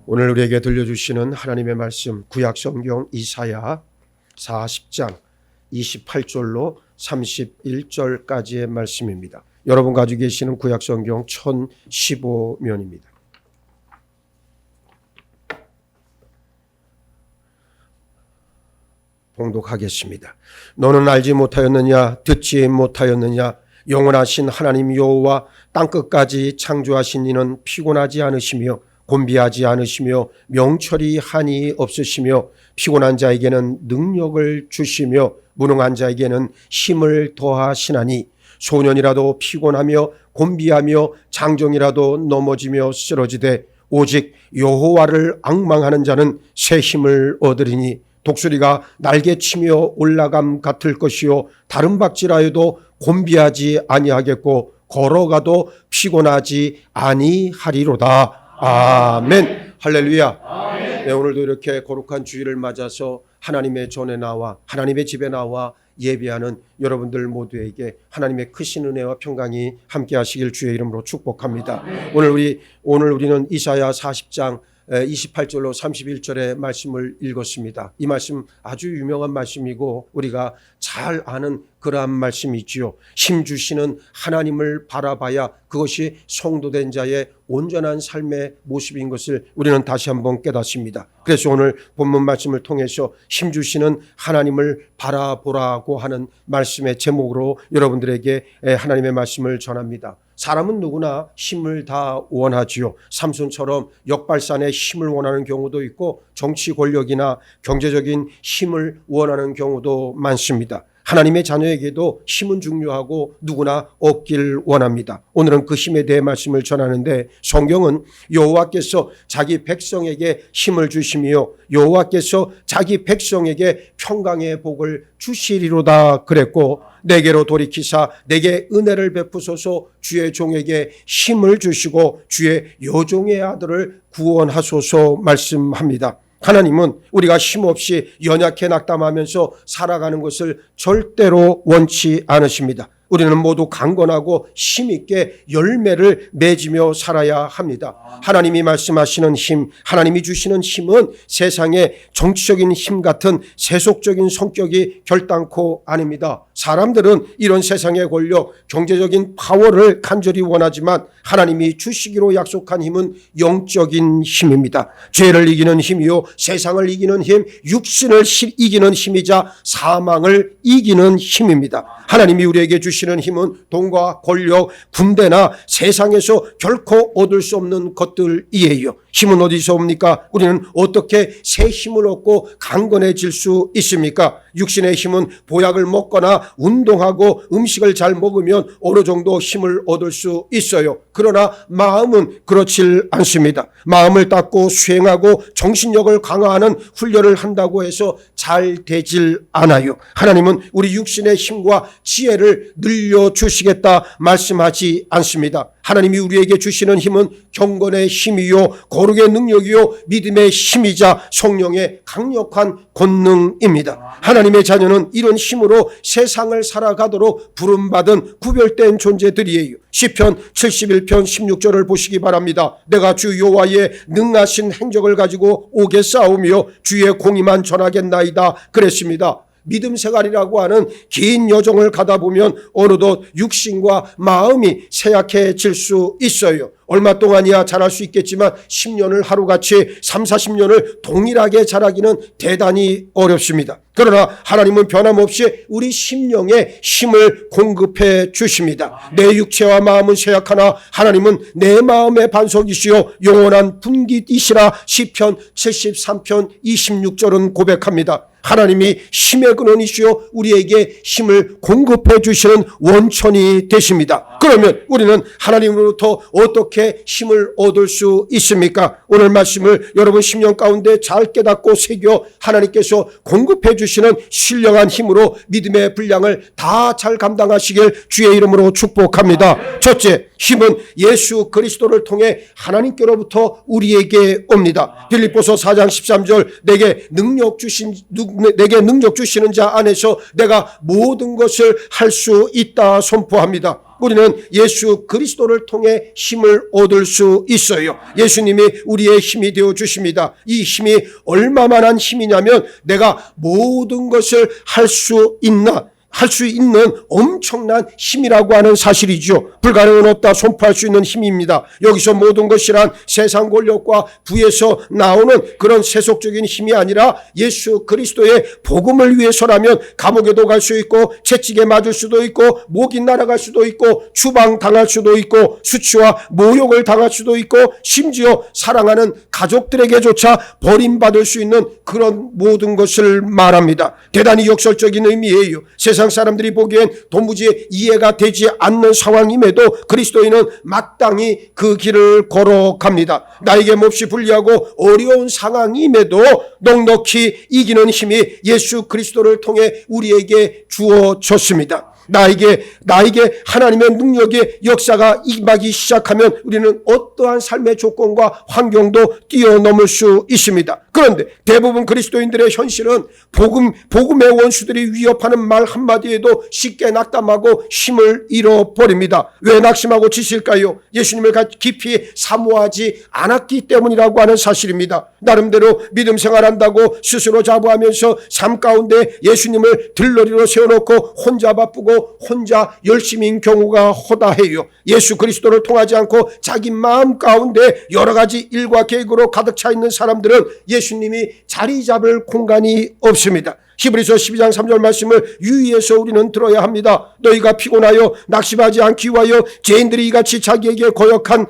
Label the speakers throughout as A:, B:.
A: 오늘 우리에게 들려주시는 하나님의 말씀, 구약성경 이사야 40장 28절로 31절까지의 말씀입니다. 여러분 가지고 계시는 구약성경 1015면입니다. 봉독하겠습니다. 너는 알지 못하였느냐, 듣지 못하였느냐, 영원하신 하나님 여호와 땅끝까지 창조하신 이는 피곤하지 않으시며 곤비하지 않으시며 명철이 한이 없으시며 피곤한 자에게는 능력을 주시며 무능한 자에게는 힘을 더하시나니 소년이라도 피곤하며 곤비하며 장정이라도 넘어지며 쓰러지되 오직 여호와를 앙망하는 자는 새 힘을 얻으리니 독수리가 날개치며 올라감 같을 것이요 다른 박질하여도 곤비하지 아니하겠고 걸어가도 피곤하지 아니하리로다. 아멘. 할렐루야. 아멘. 네, 오늘도 이렇게 거룩한 주일을 맞아서 하나님의 전에 나와 하나님의 집에 나와 예배하는 여러분들 모두에게 하나님의 크신 은혜와 평강이 함께 하시길 주의 이름으로 축복합니다. 아멘. 오늘 우리는 이사야 40장 28절로 31절의 말씀을 읽었습니다. 이 말씀 아주 유명한 말씀이고 우리가 잘 아는 그러한 말씀이지요. 힘 주시는 하나님을 바라봐야 그것이 성도된 자의 온전한 삶의 모습인 것을 우리는 다시 한번 깨닫습니다. 그래서 오늘 본문 말씀을 통해서 힘 주시는 하나님을 바라보라고 하는 말씀의 제목으로 여러분들에게 하나님의 말씀을 전합니다. 사람은 누구나 힘을 다 원하지요. 삼손처럼 역발산의 힘을 원하는 경우도 있고 정치 권력이나 경제적인 힘을 원하는 경우도 많습니다. 하나님의 자녀에게도 힘은 중요하고 누구나 얻길 원합니다. 오늘은 그 힘에 대해 말씀을 전하는데 성경은 여호와께서 자기 백성에게 힘을 주시며 여호와께서 자기 백성에게 평강의 복을 주시리로다 그랬고 내게로 돌이키사 내게 은혜를 베푸소서 주의 종에게 힘을 주시고 주의 여종의 아들을 구원하소서 말씀합니다. 하나님은 우리가 힘없이 연약해 낙담하면서 살아가는 것을 절대로 원치 않으십니다. 우리는 모두 강건하고 힘있게 열매를 맺으며 살아야 합니다. 하나님이 말씀하시는 힘, 하나님이 주시는 힘은 세상의 정치적인 힘 같은 세속적인 성격이 결단코 아닙니다. 사람들은 이런 세상의 권력, 경제적인 파워를 간절히 원하지만 하나님이 주시기로 약속한 힘은 영적인 힘입니다. 죄를 이기는 힘이요, 세상을 이기는 힘, 육신을 이기는 힘이자 사망을 이기는 힘입니다. 하나님이 우리에게 주시는 힘은 돈과 권력, 군대나 세상에서 결코 얻을 수 없는 것들이에요. 힘은 어디서 옵니까? 우리는 어떻게 새 힘을 얻고 강건해질 수 있습니까? 육신의 힘은 보약을 먹거나 운동하고 음식을 잘 먹으면 어느 정도 힘을 얻을 수 있어요. 그러나 마음은 그렇질 않습니다. 마음을 닦고 수행하고 정신력을 강화하는 훈련을 한다고 해서 잘 되질 않아요. 하나님은 우리 육신의 힘과 지혜를 늘려주시겠다 말씀하지 않습니다. 하나님이 우리에게 주시는 힘은 경건의 힘이요 거룩의 능력이요 믿음의 힘이자 성령의 강력한 권능입니다. 하나님의 자녀는 이런 힘으로 세상을 살아가도록 부름받은 구별된 존재들이에요. 시편 71편 16절을 보시기 바랍니다. 내가 주 여호와의 능하신 행적을 가지고 오겠사오며 주의 공의만 전하겠나이다 그랬습니다. 믿음 생활이라고 하는 긴 여정을 가다 보면 어느덧 육신과 마음이 쇠약해질 수 있어요. 얼마 동안이야 잘할 수 있겠지만 10년을 하루같이 3, 40년을 동일하게 잘하기는 대단히 어렵습니다. 그러나 하나님은 변함없이 우리 심령에 힘을 공급해 주십니다. 내 육체와 마음은 쇠약하나 하나님은 내 마음의 반석이시요 영원한 분깃이시라 시편 73편 26절은 고백합니다. 하나님이 힘의 근원이시요 우리에게 힘을 공급해 주시는 원천이 되십니다. 그러면 우리는 하나님으로부터 어떻게 힘을 얻을 수 있습니까? 오늘 말씀을 여러분 심령 가운데 잘 깨닫고 새겨 하나님께서 공급해 주시는 신령한 힘으로 믿음의 분량을 다 잘 감당하시길 주의 이름으로 축복합니다. 첫째, 힘은 예수 그리스도를 통해 하나님께로부터 우리에게 옵니다. 빌립보서 4장 13절 내게 능력 주시는 자 안에서 내가 모든 것을 할 수 있다 선포합니다. 우리는 예수 그리스도를 통해 힘을 얻을 수 있어요. 예수님이 우리의 힘이 되어 주십니다. 이 힘이 얼마만한 힘이냐면 내가 모든 것을 할 수 있는 엄청난 힘이라고 하는 사실이죠. 불가능은 없다 선포할 수 있는 힘입니다. 여기서 모든 것이란 세상 권력과 부에서 나오는 그런 세속적인 힘이 아니라 예수 그리스도의 복음을 위해서라면 감옥에도 갈 수 있고 채찍에 맞을 수도 있고 목이 날아갈 수도 있고 추방당할 수도 있고 수치와 모욕을 당할 수도 있고 심지어 사랑하는 가족들에게조차 버림받을 수 있는 그런 모든 것을 말합니다. 대단히 역설적인 의미예요. 세상 사람들이 보기엔 도무지 이해가 되지 않는 상황임에도 그리스도인은 마땅히 그 길을 걸어갑니다. 나에게 몹시 불리하고 어려운 상황임에도 넉넉히 이기는 힘이 예수 그리스도를 통해 우리에게 주어졌습니다. 나에게 하나님의 능력의 역사가 임하기 시작하면 우리는 어떠한 삶의 조건과 환경도 뛰어넘을 수 있습니다. 그런데 대부분 그리스도인들의 현실은 복음의 원수들이 위협하는 말 한마디에도 쉽게 낙담하고 힘을 잃어버립니다. 왜 낙심하고 지칠까요? 예수님을 깊이 사모하지 않았기 때문이라고 하는 사실입니다. 나름대로 믿음 생활한다고 스스로 자부하면서 삶 가운데 예수님을 들러리로 세워놓고 혼자 바쁘고 혼자 열심인 경우가 허다해요. 예수 그리스도를 통하지 않고 자기 마음 가운데 여러 가지 일과 계획으로 가득 차 있는 사람들은 예수님이 자리 잡을 공간이 없습니다. 히브리서 12장 3절 말씀을 유의해서 우리는 들어야 합니다. 너희가 피곤하여 낙심하지 않기 위하여 죄인들이 이같이 자기에게 거역한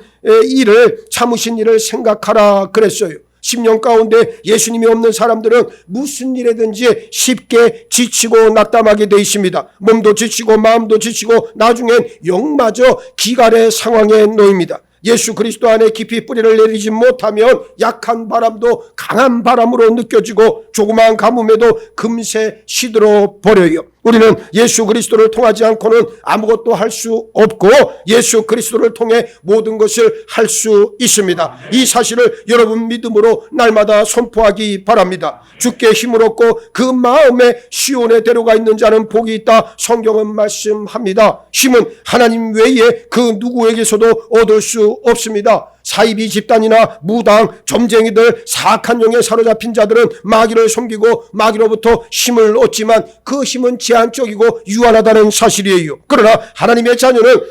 A: 일을 참으신 일을 생각하라 그랬어요. 10년 가운데 예수님이 없는 사람들은 무슨 일에든지 쉽게 지치고 낙담하게 돼 있습니다. 몸도 지치고 마음도 지치고 나중엔 영마저 기갈의 상황에 놓입니다. 예수 그리스도 안에 깊이 뿌리를 내리지 못하면 약한 바람도 강한 바람으로 느껴지고 조그마한 가뭄에도 금세 시들어 버려요. 우리는 예수 그리스도를 통하지 않고는 아무것도 할 수 없고 예수 그리스도를 통해 모든 것을 할 수 있습니다. 이 사실을 여러분 믿음으로 날마다 선포하기 바랍니다. 주께 힘을 얻고 그 마음에 시온에 데려가 있는 자는 복이 있다. 성경은 말씀합니다. 힘은 하나님 외에 그 누구에게서도 얻을 수 없습니다. 사이비 집단이나 무당, 점쟁이들, 사악한 영에 사로잡힌 자들은 마귀를 섬기고 마귀로부터 힘을 얻지만 그 힘은 제한적이고 유한하다는 사실이에요. 그러나 하나님의 자녀는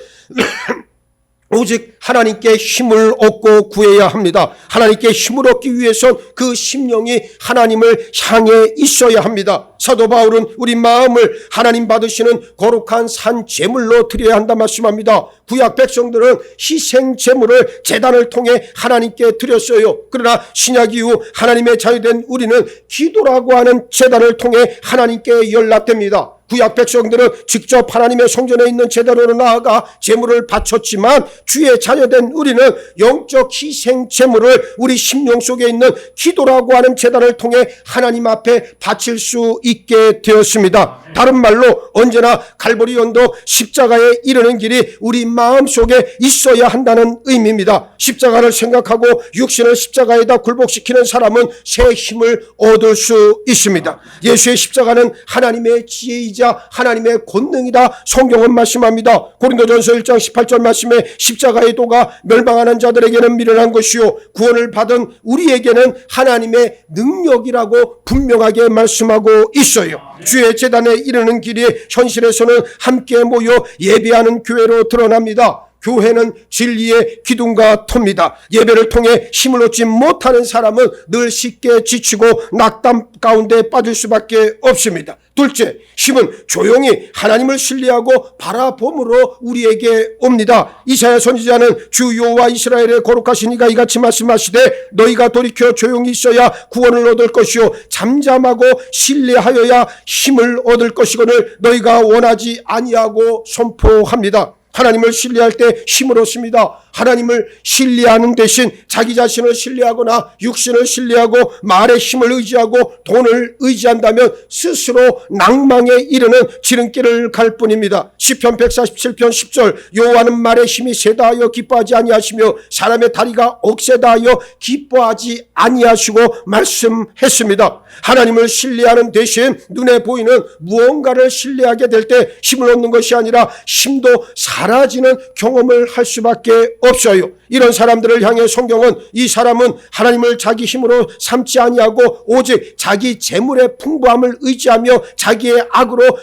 A: 오직 하나님께 힘을 얻고 구해야 합니다. 하나님께 힘을 얻기 위해선 그 심령이 하나님을 향해 있어야 합니다. 사도 바울은 우리 마음을 하나님 받으시는 거룩한 산 제물로 드려야 한다 말씀합니다. 구약 백성들은 희생 제물을 제단을 통해 하나님께 드렸어요. 그러나 신약 이후 하나님의 자유된 우리는 기도라고 하는 제단을 통해 하나님께 연락됩니다. 구약 백성들은 직접 하나님의 성전에 있는 제단으로 나아가 제물을 바쳤지만 주의 자녀된 우리는 영적 희생 제물을 우리 심령 속에 있는 기도라고 하는 제단을 통해 하나님 앞에 바칠 수 있게 되었습니다. 다른 말로 언제나 갈보리 언덕 십자가에 이르는 길이 우리 마음속에 있어야 한다는 의미입니다. 십자가를 생각하고 육신을 십자가에다 굴복시키는 사람은 새 힘을 얻을 수 있습니다. 예수의 십자가는 하나님의 지혜이자 하나님의 권능이다. 성경은 말씀합니다. 고린도전서 1장 18절 말씀에 십자가의 도가 멸망하는 자들에게는 미련한 것이요 구원을 받은 우리에게는 하나님의 능력이라고 분명하게 말씀하고 있어요. 주의 제단에 이르는 길이 현실에서는 함께 모여 예배하는 교회로 드러납니다. 교회는 진리의 기둥과 터입니다. 예배를 통해 힘을 얻지 못하는 사람은 늘 쉽게 지치고 낙담 가운데 빠질 수밖에 없습니다. 둘째, 힘은 조용히 하나님을 신뢰하고 바라봄으로 우리에게 옵니다. 이사야 선지자는 주 여호와 이스라엘의 거룩하신 이가 이같이 말씀하시되 너희가 돌이켜 조용히 있어야 구원을 얻을 것이요 잠잠하고 신뢰하여야 힘을 얻을 것이거늘 너희가 원하지 아니하고 선포합니다. 하나님을 신뢰할 때 힘을 얻습니다. 하나님을 신뢰하는 대신 자기 자신을 신뢰하거나 육신을 신뢰하고 말의 힘을 의지하고 돈을 의지한다면 스스로 낭망에 이르는 지름길을 갈 뿐입니다. 시편 147편 10절 여호와는 말의 힘이 세다 하여 기뻐하지 아니하시며 사람의 다리가 억세다 하여 기뻐하지 아니하시고 말씀했습니다. 하나님을 신뢰하는 대신 눈에 보이는 무언가를 신뢰하게 될 때 힘을 얻는 것이 아니라 힘도 사람 사라지는 경험을 할 수밖에 없어요. 이런 사람들을 향해 성경은 이 사람은 하나님을 자기 힘으로 삼지 아니하고 오직 자기 재물의 풍부함을 의지하며 자기의 악으로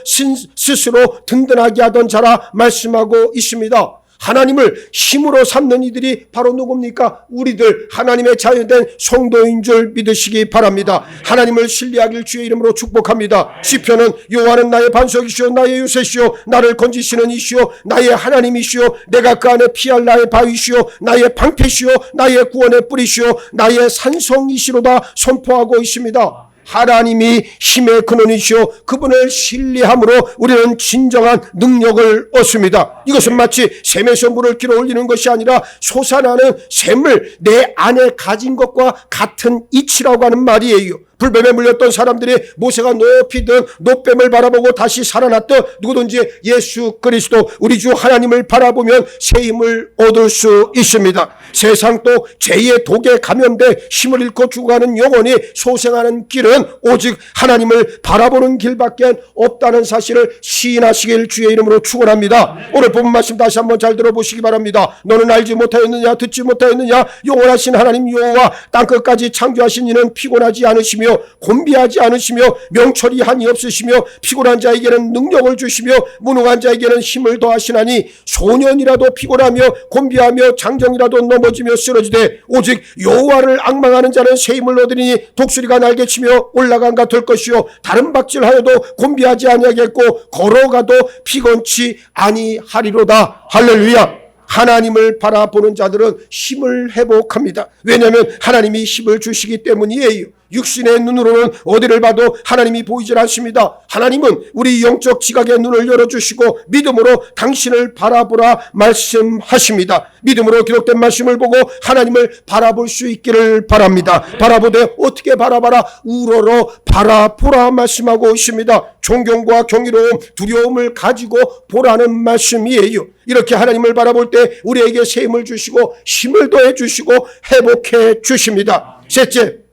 A: 스스로 든든하게 하던 자라 말씀하고 있습니다. 하나님을 힘으로 삼는 이들이 바로 누굽니까? 우리들 하나님의 자유된 성도인 줄 믿으시기 바랍니다. 하나님을 신뢰하길 주의 이름으로 축복합니다. 시편은 여호와는 나의 반석이시오 나의 요새시오 나를 건지시는 이시오 나의 하나님이시오 내가 그 안에 피할 나의 바위시오 나의 방패시오 나의 구원의 뿌리시오 나의 산성이시로다 선포하고 있습니다. 하나님이 힘의 근원이시오 그분을 신뢰함으로 우리는 진정한 능력을 얻습니다. 이것은 마치 샘에서 물을 길어 올리는 것이 아니라 솟아나는 샘을 내 안에 가진 것과 같은 이치라고 하는 말이에요. 불뱀에 물렸던 사람들이 모세가 높이 든 노뱀을 바라보고 다시 살아났듯 누구든지 예수 그리스도 우리 주 하나님을 바라보면 새 힘을 얻을 수 있습니다. 세상 또 죄의 독에 감염돼 힘을 잃고 죽어가는 영혼이 소생하는 길은 오직 하나님을 바라보는 길밖에 없다는 사실을 시인하시길 주의 이름으로 축원합니다. 오늘 본문 말씀 다시 한번 잘 들어보시기 바랍니다. 너는 알지 못하였느냐 듣지 못하였느냐 영원하신 하나님 여호와 땅끝까지 창조하신 이는 피곤하지 않으시며 곤비하지 않으시며 명철이 한이 없으시며 피곤한 자에게는 능력을 주시며 무능한 자에게는 힘을 더하시나니 소년이라도 피곤하며 곤비하며 장정이라도 넘어지며 쓰러지되 오직 여호와를 앙망하는 자는 새 힘을 얻으리니 독수리가 날개치며 올라간가 될 것이요 다른 박질하여도 곤비하지 아니하겠고 걸어가도 피곤치 아니하리로다. 할렐루야. 하나님을 바라보는 자들은 힘을 회복합니다. 왜냐하면 하나님이 힘을 주시기 때문이에요. 육신의 눈으로는 어디를 봐도 하나님이 보이질 않습니다. 하나님은 우리 영적 지각의 눈을 열어주시고 믿음으로 당신을 바라보라 말씀하십니다. 믿음으로 기록된 말씀을 보고 하나님을 바라볼 수 있기를 바랍니다. 바라보되 어떻게 바라봐라? 우러러 바라보라 말씀하고 있습니다. 존경과 경이로움, 두려움을 가지고 보라는 말씀이에요. 이렇게 하나님을 바라볼 때 우리에게 새 힘을 주시고 힘을 더해 주시고 회복해 주십니다. 셋째,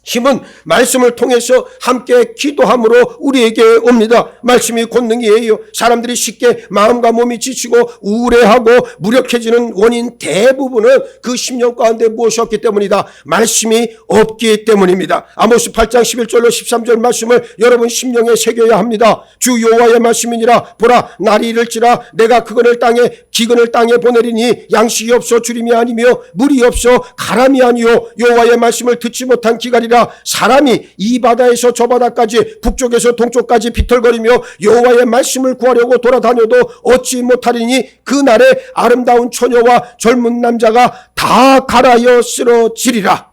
A: 힘은 말씀을 통해서 함께 기도함으로 우리에게 옵니다. 말씀이 권능이에요. 사람들이 쉽게 마음과 몸이 지치고 우울해하고 무력해지는 원인 대부분은 그 심령 가운데 무엇이었기 때문이다? 말씀이 없기 때문입니다. 아모스 8장 11절로 13절 말씀을 여러분 심령에 새겨야 합니다. 주 여호와의 말씀이니라 보라 날이 이를지라 내가 기근을 땅에 보내리니 양식이 없어 주림이 아니며 물이 없어 가람이 아니요 여호와의 말씀을 듣지 못한 기갈이라 사람이 이 바다에서 저 바다까지 북쪽에서 동쪽까지 비틀거리며 여호와의 말씀을 구하려고 돌아다녀도 얻지 못하리니 그날에 아름다운 처녀와 젊은 남자가 다 갈아여 쓰러지리라.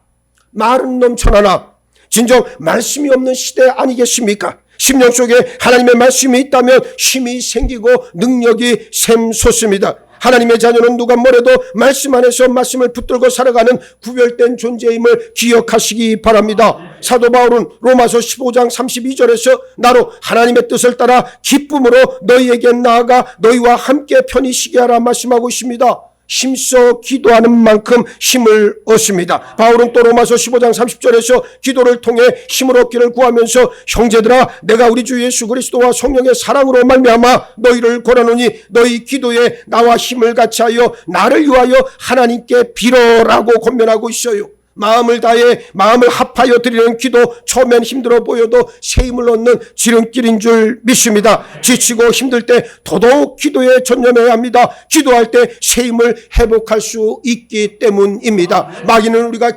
A: 마른 놈 천하나 진정 말씀이 없는 시대 아니겠습니까? 심령 속에 하나님의 말씀이 있다면 힘이 생기고 능력이 샘솟습니다. 하나님의 자녀는 누가 뭐래도 말씀 안에서 말씀을 붙들고 살아가는 구별된 존재임을 기억하시기 바랍니다. 사도 바울은 로마서 15장 32절에서 나로 하나님의 뜻을 따라 기쁨으로 너희에게 나아가 너희와 함께 편히 쉬게 하라 말씀하고 있습니다. 힘써 기도하는 만큼 힘을 얻습니다. 바울은 또 로마서 15장 30절에서 기도를 통해 힘을 얻기를 구하면서 형제들아 내가 우리 주 예수 그리스도와 성령의 사랑으로 말미암아 너희를 권하노니 너희 기도에 나와 힘을 같이 하여 나를 위하여 하나님께 빌어라고 권면하고 있어요. 마음을 다해 마음을 합하여 드리는 기도 처음엔 힘들어 보여도 새 힘을 얻는 지름길인 줄 믿습니다. 지치고 힘들 때 더더욱 기도에 전념해야 합니다. 기도할 때 새 힘을 회복할 수 있기 때문입니다. 마귀는 우리가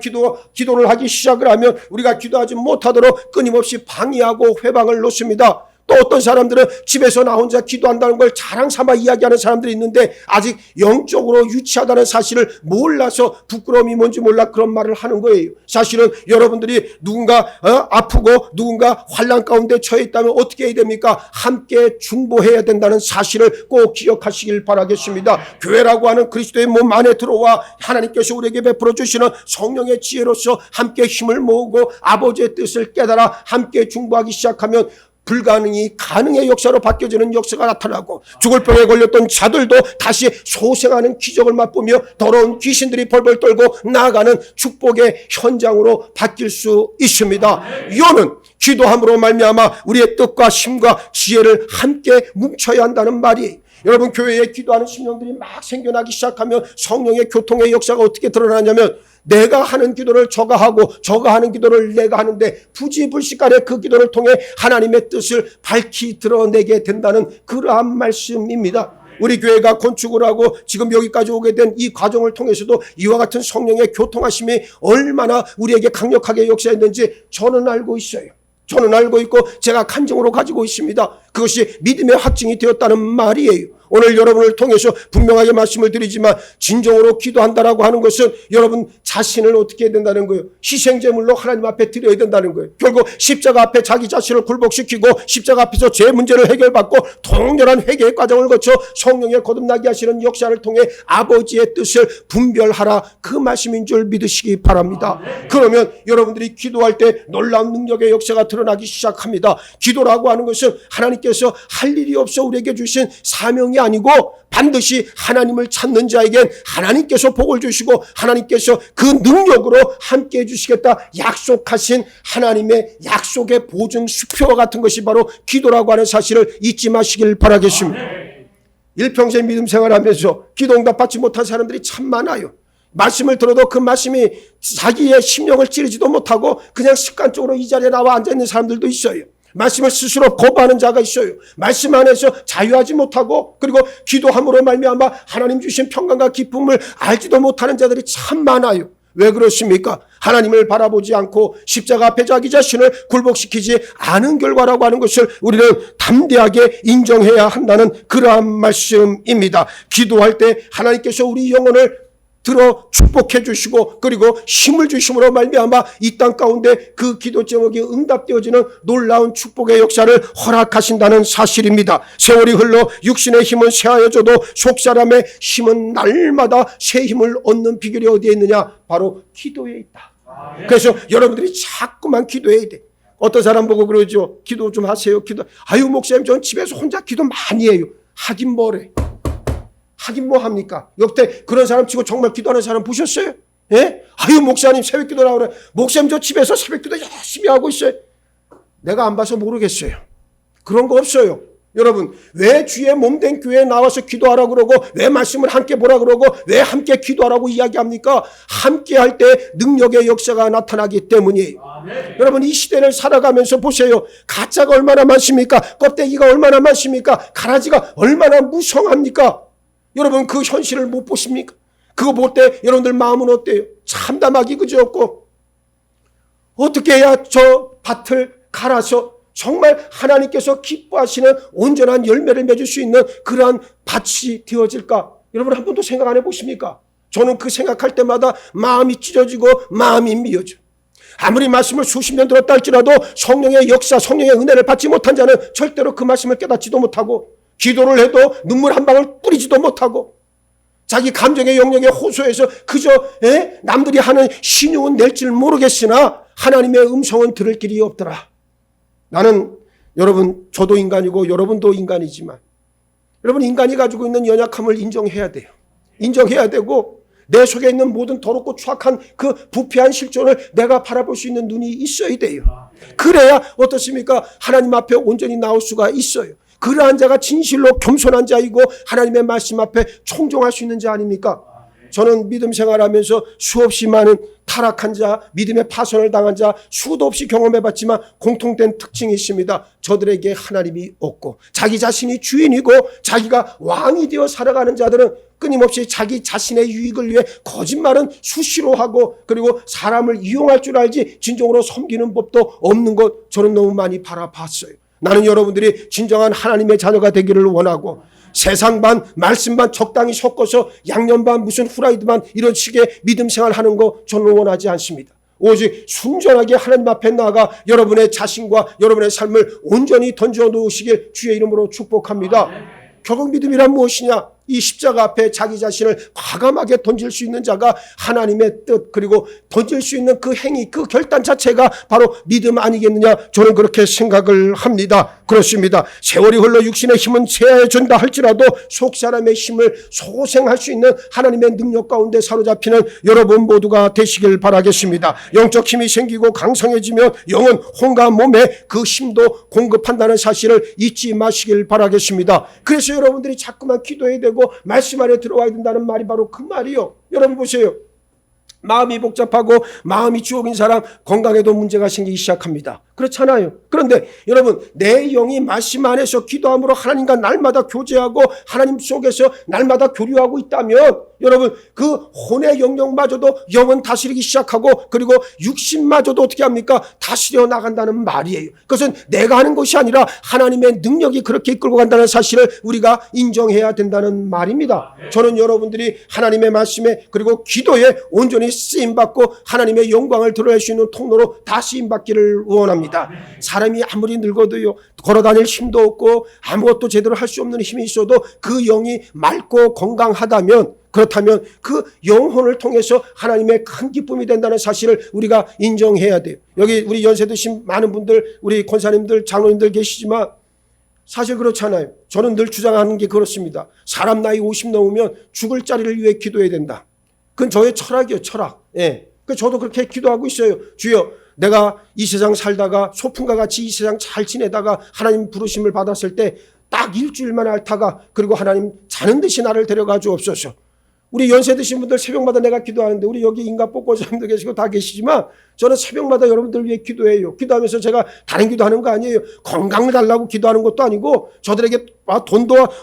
A: 기도를 하기 시작을 하면 우리가 기도하지 못하도록 끊임없이 방해하고 회방을 놓습니다. 또 어떤 사람들은 집에서 나 혼자 기도한다는 걸 자랑 삼아 이야기하는 사람들이 있는데 아직 영적으로 유치하다는 사실을 몰라서 부끄러움이 뭔지 몰라 그런 말을 하는 거예요. 사실은 여러분들이 누군가 아프고 누군가 환난 가운데 처해 있다면 어떻게 해야 됩니까? 함께 중보해야 된다는 사실을 꼭 기억하시길 바라겠습니다. 교회라고 하는 그리스도의 몸 안에 들어와 하나님께서 우리에게 베풀어 주시는 성령의 지혜로서 함께 힘을 모으고 아버지의 뜻을 깨달아 함께 중보하기 시작하면 불가능이 가능의 역사로 바뀌어지는 역사가 나타나고 죽을 병에 걸렸던 자들도 다시 소생하는 기적을 맛보며 더러운 귀신들이 벌벌 떨고 나아가는 축복의 현장으로 바뀔 수 있습니다. 이유는 기도함으로 말미암아 우리의 뜻과 힘과 지혜를 함께 뭉쳐야 한다는 말이 여러분, 교회에 기도하는 심령들이 막 생겨나기 시작하면 성령의 교통의 역사가 어떻게 드러나냐면, 내가 하는 기도를 저가 하고 저가 하는 기도를 내가 하는데 부지불식간에 그 기도를 통해 하나님의 뜻을 밝히 드러내게 된다는 그러한 말씀입니다. 우리 교회가 건축을 하고 지금 여기까지 오게 된 이 과정을 통해서도 이와 같은 성령의 교통하심이 얼마나 우리에게 강력하게 역사했는지 저는 알고 있어요. 저는 알고 있고 제가 간증으로 가지고 있습니다. 그것이 믿음의 확증이 되었다는 말이에요. 오늘 여러분을 통해서 분명하게 말씀을 드리지만, 진정으로 기도한다라고 하는 것은 여러분 자신을 어떻게 해야 된다는 거예요? 희생제물로 하나님 앞에 드려야 된다는 거예요. 결국 십자가 앞에 자기 자신을 굴복시키고 십자가 앞에서 죄 문제를 해결받고 통렬한 회개의 과정을 거쳐 성령의 거듭나게 하시는 역사를 통해 아버지의 뜻을 분별하라, 그 말씀인 줄 믿으시기 바랍니다. 그러면 여러분들이 기도할 때 놀라운 능력의 역사가 드러나기 시작합니다. 기도라고 하는 것은 하나님께서 할 일이 없어 우리에게 주신 사명이 아니고 반드시 하나님을 찾는 자에겐 하나님께서 복을 주시고 하나님께서 그 능력으로 함께 해주시겠다 약속하신 하나님의 약속의 보증 수표와 같은 것이 바로 기도라고 하는 사실을 잊지 마시길 바라겠습니다. 일평생 믿음 생활하면서 기도 응답 받지 못한 사람들이 참 많아요. 말씀을 들어도 그 말씀이 자기의 심령을 찌르지도 못하고 그냥 습관적으로 이 자리에 나와 앉아있는 사람들도 있어요. 말씀을 스스로 거부하는 자가 있어요. 말씀 안에서 자유하지 못하고, 그리고 기도함으로 말미암아 하나님 주신 평강과 기쁨을 알지도 못하는 자들이 참 많아요. 왜 그렇습니까? 하나님을 바라보지 않고 십자가 앞에 자기 자신을 굴복시키지 않은 결과라고 하는 것을 우리는 담대하게 인정해야 한다는 그러한 말씀입니다. 기도할 때 하나님께서 우리 영혼을 들어 축복해 주시고 그리고 힘을 주심으로 말미암아 이 땅 가운데 그 기도 제목이 응답되어지는 놀라운 축복의 역사를 허락하신다는 사실입니다. 세월이 흘러 육신의 힘은 쇠하여져도 속사람의 힘은 날마다 새 힘을 얻는 비결이 어디에 있느냐? 바로 기도에 있다. 그래서 여러분들이 자꾸만 기도해야 돼. 어떤 사람 보고 그러죠. 기도 좀 하세요. 기도. 아유 목사님, 전 집에서 혼자 기도 많이 해요. 하긴 뭐래. 하긴 뭐 합니까? 역대 그런 사람 치고 정말 기도하는 사람 보셨어요? 예? 아유 목사님 새벽 기도 나오래. 목사님 저 집에서 새벽 기도 열심히 하고 있어요. 내가 안 봐서 모르겠어요. 그런 거 없어요. 여러분, 왜 주의 몸된 교회에 나와서 기도하라고 그러고 왜 말씀을 함께 보라 그러고 왜 함께 기도하라고 이야기합니까? 함께 할 때 능력의 역사가 나타나기 때문이에요. 아멘. 여러분, 이 시대를 살아가면서 보세요. 가짜가 얼마나 많습니까? 껍데기가 얼마나 많습니까? 가라지가 얼마나 무성합니까? 여러분, 그 현실을 못 보십니까? 그거 볼 때 여러분들 마음은 어때요? 참담하기 그지없고, 어떻게 해야 저 밭을 갈아서 정말 하나님께서 기뻐하시는 온전한 열매를 맺을 수 있는 그러한 밭이 되어질까? 여러분 한 번도 생각 안 해보십니까? 저는 그 생각할 때마다 마음이 찢어지고 마음이 미어져. 아무리 말씀을 수십 년 들었다 할지라도 성령의 역사, 성령의 은혜를 받지 못한 자는 절대로 그 말씀을 깨닫지도 못하고, 기도를 해도 눈물 한 방울 뿌리지도 못하고, 자기 감정의 영역에 호소해서 그저 남들이 하는 신용은 낼 줄 모르겠으나 하나님의 음성은 들을 길이 없더라. 나는, 여러분, 저도 인간이고 여러분도 인간이지만, 여러분 인간이 가지고 있는 연약함을 인정해야 돼요. 인정해야 되고, 내 속에 있는 모든 더럽고 추악한 그 부패한 실존을 내가 바라볼 수 있는 눈이 있어야 돼요. 그래야 어떻습니까? 하나님 앞에 온전히 나올 수가 있어요. 그러한 자가 진실로 겸손한 자이고 하나님의 말씀 앞에 청종할 수 있는 자 아닙니까? 저는 믿음 생활하면서 수없이 많은 타락한 자, 믿음의 파손을 당한 자 수도 없이 경험해봤지만 공통된 특징이 있습니다. 저들에게 하나님이 없고 자기 자신이 주인이고 자기가 왕이 되어 살아가는 자들은 끊임없이 자기 자신의 유익을 위해 거짓말은 수시로 하고, 그리고 사람을 이용할 줄 알지 진정으로 섬기는 법도 없는 것 저는 너무 많이 바라봤어요. 나는 여러분들이 진정한 하나님의 자녀가 되기를 원하고, 세상 반 말씀 반 적당히 섞어서 양념 반 무슨 후라이드 반 이런 식의 믿음 생활하는 거 저는 원하지 않습니다. 오직 순전하게 하나님 앞에 나아가 여러분의 자신과 여러분의 삶을 온전히 던져 놓으시길 주의 이름으로 축복합니다. 결국 믿음이란 무엇이냐? 이 십자가 앞에 자기 자신을 과감하게 던질 수 있는 자가 하나님의 뜻, 그리고 던질 수 있는 그 행위, 그 결단 자체가 바로 믿음 아니겠느냐, 저는 그렇게 생각을 합니다. 그렇습니다. 세월이 흘러 육신의 힘은 쇠해진다 할지라도 속 사람의 힘을 소생할 수 있는 하나님의 능력 가운데 사로잡히는 여러분 모두가 되시길 바라겠습니다. 영적 힘이 생기고 강성해지면 영은 혼과 몸에 그 힘도 공급한다는 사실을 잊지 마시길 바라겠습니다. 그래서 여러분들이 자꾸만 기도해야 되고 말씀 안에 들어와야 된다는 말이 바로 그 말이요. 여러분 보세요. 마음이 복잡하고 마음이 주옥인 사람 건강에도 문제가 생기기 시작합니다. 그렇잖아요. 그런데 여러분, 내 영이 말씀 안에서 기도함으로 하나님과 날마다 교제하고 하나님 속에서 날마다 교류하고 있다면 여러분, 그 혼의 영역마저도 영은 다스리기 시작하고, 그리고 육신마저도 어떻게 합니까? 다스려 나간다는 말이에요. 그것은 내가 하는 것이 아니라 하나님의 능력이 그렇게 이끌고 간다는 사실을 우리가 인정해야 된다는 말입니다. 저는 여러분들이 하나님의 말씀에 그리고 기도에 온전히 쓰임받고 하나님의 영광을 드러낼 수 있는 통로로 다 쓰임받기를 원합니다. 사람이 아무리 늙어도요, 걸어다닐 힘도 없고 아무것도 제대로 할 수 없는 힘이 있어도 그 영이 맑고 건강하다면, 그렇다면 그 영혼을 통해서 하나님의 큰 기쁨이 된다는 사실을 우리가 인정해야 돼요. 여기 우리 연세 드신 많은 분들, 우리 권사님들, 장로님들 계시지만 사실 그렇잖아요. 저는 늘 주장하는 게 그렇습니다. 사람 나이 50 넘으면 죽을 자리를 위해 기도해야 된다. 그건 저의 철학이에요, 철학. 예. 저도 그렇게 기도하고 있어요. 주여, 내가 이 세상 살다가 소풍과 같이 이 세상 잘 지내다가 하나님 부르심을 받았을 때 딱 일주일만 앓다가, 그리고 하나님 자는 듯이 나를 데려가 주옵소서. 우리 연세 드신 분들 새벽마다 내가 기도하는데, 우리 여기 인가 뽑고자님도 계시고 다 계시지만 저는 새벽마다 여러분들 위해 기도해요. 기도하면서 제가 다른 기도하는 거 아니에요. 건강을 달라고 기도하는 것도 아니고, 저들에게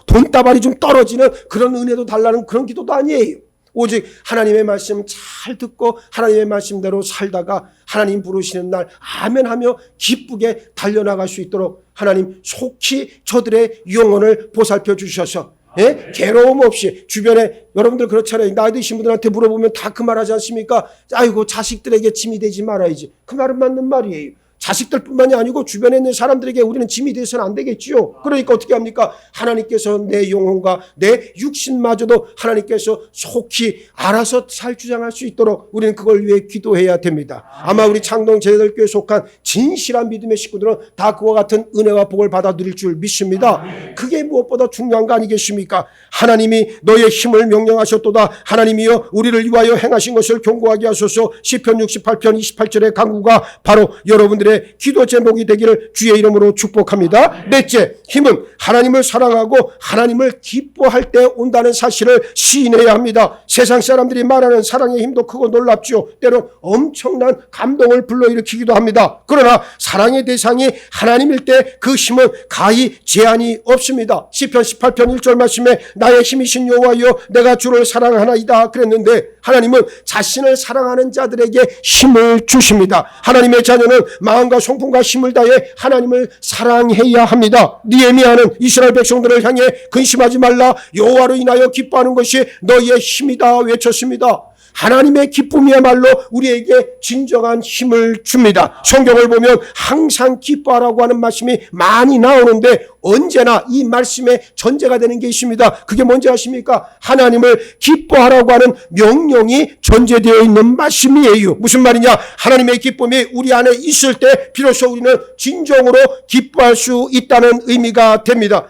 A: 돈다발이 좀 떨어지는 그런 은혜도 달라는 그런 기도도 아니에요. 오직 하나님의 말씀 잘 듣고 하나님의 말씀대로 살다가 하나님 부르시는 날 아멘하며 기쁘게 달려나갈 수 있도록 하나님 속히 저들의 영혼을 보살펴 주셔서, 예? 괴로움 없이 주변에 여러분들 그렇잖아요. 나이 드신 분들한테 물어보면 다 그 말 하지 않습니까? 아이고, 자식들에게 짐이 되지 말아야지. 그 말은 맞는 말이에요. 자식들뿐만이 아니고 주변에 있는 사람들에게 우리는 짐이 돼서는 안 되겠지요. 그러니까 어떻게 합니까? 하나님께서 내 영혼과 내 육신마저도 하나님께서 속히 알아서 잘 주장할 수 있도록 우리는 그걸 위해 기도해야 됩니다. 아마 우리 창동 제자들교회에 속한 진실한 믿음의 식구들은 다 그와 같은 은혜와 복을 받아 누릴 줄 믿습니다. 그게 무엇보다 중요한 거 아니겠습니까? 하나님이 너의 힘을 명령하셨도다. 하나님이여 우리를 위하여 행하신 것을 경고하게 하소서. 시편 68편 28절의 강구가 바로 여러분들의 기도 제목이 되기를 주의 이름으로 축복합니다. 넷째, 힘은 하나님을 사랑하고 하나님을 기뻐할 때 온다는 사실을 시인해야 합니다. 세상 사람들이 말하는 사랑의 힘도 크고 놀랍죠. 때론 엄청난 감동을 불러일으키기도 합니다. 그러나 사랑의 대상이 하나님일 때 그 힘은 가히 제한이 없습니다. 시편 18편 1절 말씀에 나의 힘이신 여호와여 내가 주를 사랑하나이다 그랬는데, 하나님은 자신을 사랑하는 자들에게 힘을 주십니다. 하나님의 자녀는 마음과 성품과 힘을 다해 하나님을 사랑해야 합니다. 느헤미야는 이스라엘 백성들을 향해 근심하지 말라, 여호와로 인하여 기뻐하는 것이 너희의 힘이다 외쳤습니다. 하나님의 기쁨이야말로 우리에게 진정한 힘을 줍니다. 성경을 보면 항상 기뻐하라고 하는 말씀이 많이 나오는데 언제나 이 말씀에 전제가 되는 게 있습니다. 그게 뭔지 아십니까? 하나님을 기뻐하라고 하는 명령이 전제되어 있는 말씀이에요. 무슨 말이냐? 하나님의 기쁨이 우리 안에 있을 때 비로소 우리는 진정으로 기뻐할 수 있다는 의미가 됩니다.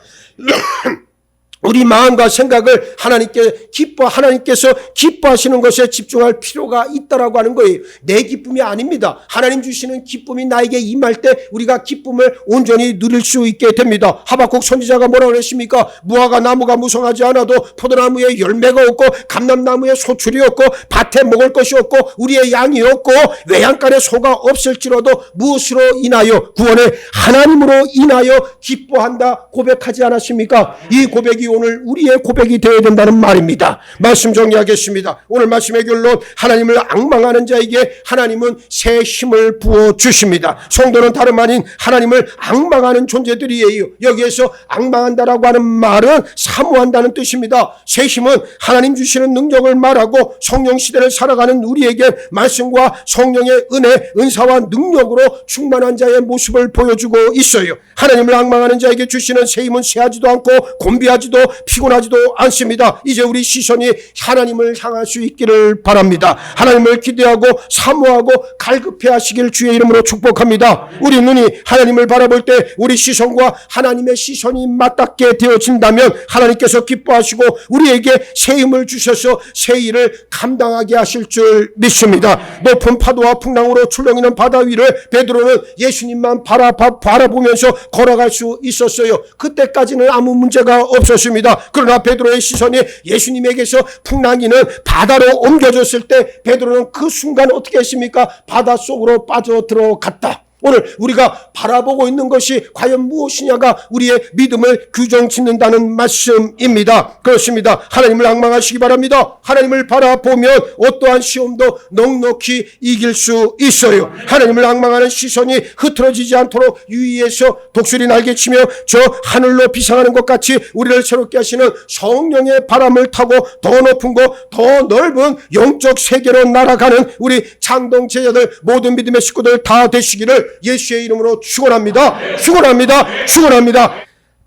A: 우리 마음과 생각을 하나님께서 기뻐하시는 것에 집중할 필요가 있다라고 하는 거예요. 내 기쁨이 아닙니다. 하나님 주시는 기쁨이 나에게 임할 때 우리가 기쁨을 온전히 누릴 수 있게 됩니다. 하박국 선지자가 뭐라고 그랬습니까? 무화과 나무가 무성하지 않아도 포도나무에 열매가 없고 감람나무에 소출이 없고 밭에 먹을 것이 없고 우리의 양이 없고 외양간에 소가 없을지라도 무엇으로 인하여? 구원의 하나님으로 인하여 기뻐한다 고백하지 않았습니까? 이 고백이 오늘 우리의 고백이 되어야 된다는 말입니다. 말씀 정리하겠습니다. 오늘 말씀의 결론, 하나님을 앙망하는 자에게 하나님은 새 힘을 부어주십니다. 성도는 다름 아닌 하나님을 앙망하는 존재들이에요. 여기에서 앙망한다라고 하는 말은 사모한다는 뜻입니다. 새 힘은 하나님 주시는 능력을 말하고 성령 시대를 살아가는 우리에게 말씀과 성령의 은혜, 은사와 능력으로 충만한 자의 모습을 보여주고 있어요. 하나님을 앙망하는 자에게 주시는 새 힘은 쇠하지도 않고 곤비하지도 피곤하지도 않습니다. 이제 우리 시선이 하나님을 향할 수 있기를 바랍니다. 하나님을 기대하고 사모하고 갈급해 하시길 주의 이름으로 축복합니다. 우리 눈이 하나님을 바라볼 때 우리 시선과 하나님의 시선이 맞닿게 되어진다면 하나님께서 기뻐하시고 우리에게 새 힘을 주셔서 새 일을 감당하게 하실 줄 믿습니다. 높은 파도와 풍랑으로 출렁이는 바다 위를 베드로는 예수님만 바라보면서 걸어갈 수 있었어요. 그때까지는 아무 문제가 없었습니다. 그러나 베드로의 시선이 예수님에게서 풍랑이는 바다로 옮겨졌을 때 베드로는 그 순간 어떻게 했습니까? 바닷속으로 빠져 들어갔다. 오늘 우리가 바라보고 있는 것이 과연 무엇이냐가 우리의 믿음을 규정짓는다는 말씀입니다. 그렇습니다. 하나님을 앙망하시기 바랍니다. 하나님을 바라보면 어떠한 시험도 넉넉히 이길 수 있어요. 하나님을 앙망하는 시선이 흐트러지지 않도록 유의해서 독수리 날개치며 저 하늘로 비상하는 것 같이 우리를 새롭게 하시는 성령의 바람을 타고 더 높은 곳, 더 넓은 영적 세계로 날아가는 우리 창동 제자들 모든 믿음의 식구들 다 되시기를 예수의 이름으로 축원합니다. 축원합니다. 축원합니다.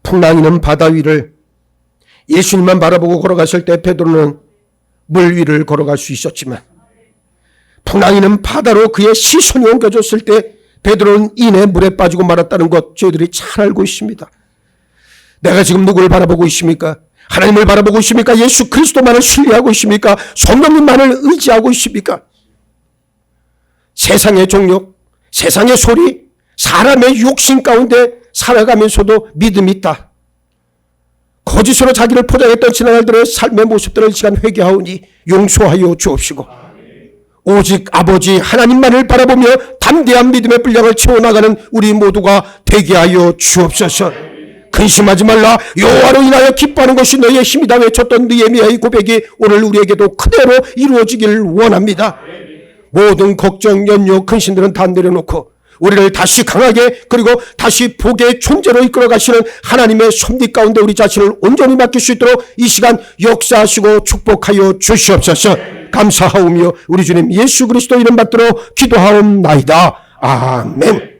A: 풍랑이는 바다 위를 예수님만 바라보고 걸어갔을 때 베드로는 물 위를 걸어갈 수 있었지만 풍랑이는 바다로 그의 시선이 옮겨졌을 때 베드로는 이내 물에 빠지고 말았다는 것 저희들이 잘 알고 있습니다. 내가 지금 누구를 바라보고 있습니까? 하나님을 바라보고 있습니까? 예수 그리스도만을 신뢰하고 있습니까? 성령님만을 의지하고 있습니까? 세상의 종력, 세상의 소리, 사람의 욕심 가운데 살아가면서도 믿음이 있다. 거짓으로 자기를 포장했던 지난날들의 삶의 모습들을 이 시간 회개하오니 용서하여 주옵시고 오직 아버지 하나님만을 바라보며 담대한 믿음의 분량을 채워나가는 우리 모두가 되게 하여 주옵소서. 근심하지 말라. 여호와로 인하여 기뻐하는 것이 너희의 힘이다 외쳤던 느헤미야의 고백이 오늘 우리에게도 그대로 이루어지길 원합니다. 모든 걱정, 연유, 근심들은 다 내려놓고 우리를 다시 강하게 그리고 다시 복의 존재로 이끌어 가시는 하나님의 섭리 가운데 우리 자신을 온전히 맡길 수 있도록 이 시간 역사하시고 축복하여 주시옵소서. 감사하오며 우리 주님 예수 그리스도 이름 받들어 기도하옵나이다. 아멘.